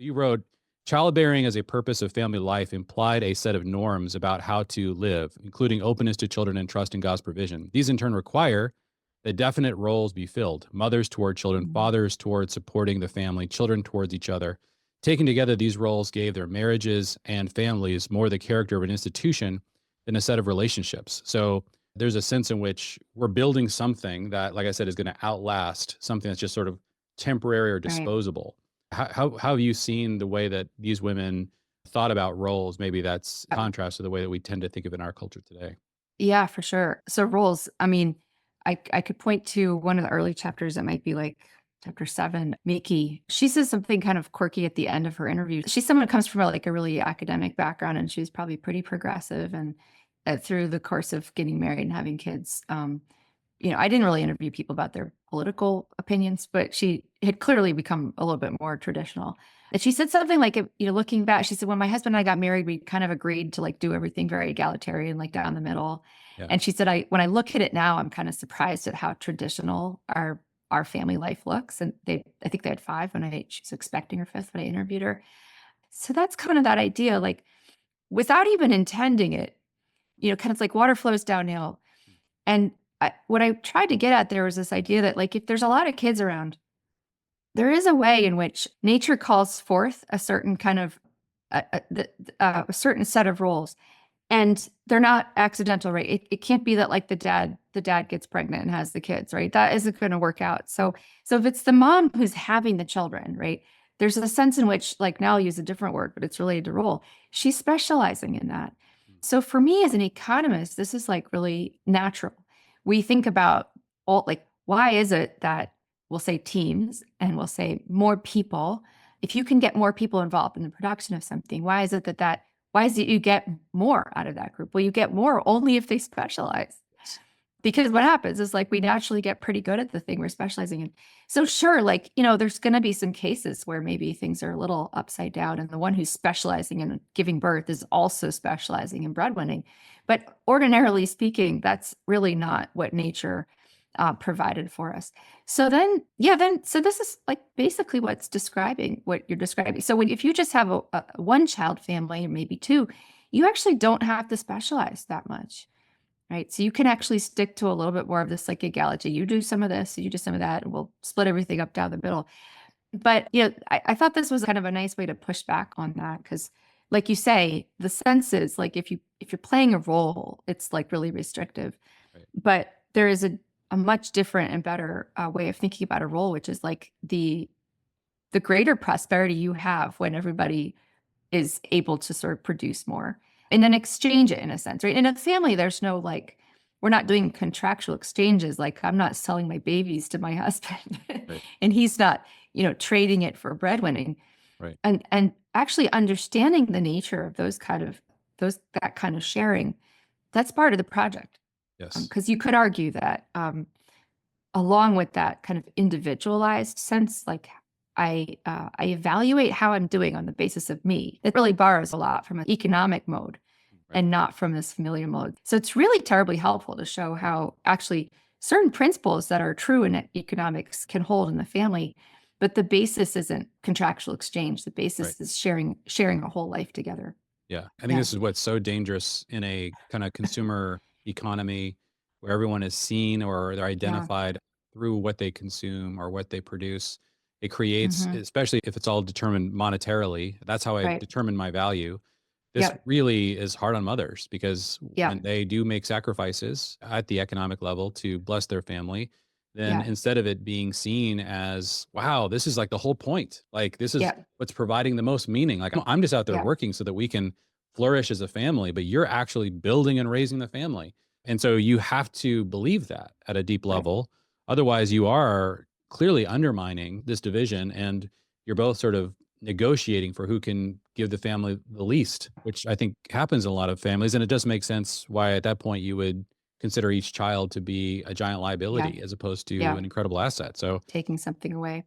You wrote, childbearing as a purpose of family life implied a set of norms about how to live, including openness to children and trust in God's provision. These in turn require that definite roles be filled: mothers toward children, Mhm. fathers toward supporting the family, children towards each other. Taken together, these roles gave their marriages and families more the character of an institution than a set of relationships. So there's a sense in which we're building something that, like I said, is going to outlast something that's just sort of temporary or Right. disposable. How have you seen the way that these women thought about roles? Maybe that's contrast to the way that we tend to think of in our culture today. Yeah, for sure. So roles, I mean, I could point to one of the early chapters that might be like chapter 7, Miki. She says something kind of quirky at the end of her interview. She's someone who comes from like a really academic background, and she's probably pretty progressive. And through the course of getting married and having kids, I didn't really interview people about their political opinions, but she had clearly become a little bit more traditional. And she said something like, looking back, she said, when my husband and I got married, we kind of agreed to like do everything very egalitarian, like down the middle. Yeah. And she said, when I look at it now, I'm kind of surprised at how traditional our family life looks. And I think they had 5 she was expecting her 5th when I interviewed her. So that's kind of that idea, like without even intending it, kind of like water flows downhill. And what I tried to get at there was this idea that, like, if there's a lot of kids around, there is a way in which nature calls forth a certain kind of a certain set of roles, and they're not accidental, right? It can't be that like the dad gets pregnant and has the kids, right? That isn't going to work out. So if it's the mom who's having the children, right? There's a sense in which, like, now I'll use a different word, but it's related to role. She's specializing in that. So for me as an economist, this is like really natural. We think about all, like, why is it that we'll say teams and we'll say more people? If you can get more people involved in the production of something, why is it why is it you get more out of that group? Well, you get more only if they specialize. Because what happens is, like, we naturally get pretty good at the thing we're specializing in. So sure, like, there's going to be some cases where maybe things are a little upside down, and the one who's specializing in giving birth is also specializing in breadwinning. But ordinarily speaking, that's really not what nature provided for us. So then, so this is like basically what's describing what you're describing. So if you just have a one child family, or maybe 2, you actually don't have to specialize that much. Right. So you can actually stick to a little bit more of this like equality. You do some of this, you do some of that, and we'll split everything up down the middle. But I thought this was kind of a nice way to push back on that, because, like you say, the sense is like if you're playing a role, it's like really restrictive. Right. But there is a much different and better way of thinking about a role, which is like the greater prosperity you have when everybody is able to sort of produce more and then exchange it, in a sense, right? In a family, there's no like, we're not doing contractual exchanges. Like, I'm not selling my babies to my husband Right. and he's not, trading it for breadwinning. Right. And actually understanding the nature of that kind of sharing, that's part of the project. Yes. Because you could argue that along with that kind of individualized sense, like I evaluate how I'm doing on the basis of me. It really borrows a lot from an economic mode Right. and not from this familiar mode. So it's really terribly helpful to show how actually certain principles that are true in economics can hold in the family, but the basis isn't contractual exchange. The Right. basis is sharing a whole life together. Yeah. I think Yeah. this is what's so dangerous in a kind of consumer economy where everyone is seen or they're Yeah. identified through what they consume or what they produce. It creates, Hmm. especially if it's all determined monetarily, that's how I Right. determine my value. This Yep. really is hard on mothers because Yeah. when they do make sacrifices at the economic level to bless their family, then Yeah. instead of it being seen as, wow, this is like the whole point, like this is Yeah. what's providing the most meaning. Like I'm just out there Yeah. working so that we can flourish as a family, but you're actually building and raising the family. And so you have to believe that at a deep Right. level. Otherwise, you are clearly undermining this division and you're both sort of negotiating for who can give the family the least, which I think happens in a lot of families. And it does make sense why at that point you would consider each child to be a giant Yeah. liability as opposed to Yeah. an incredible asset. So Taking something away.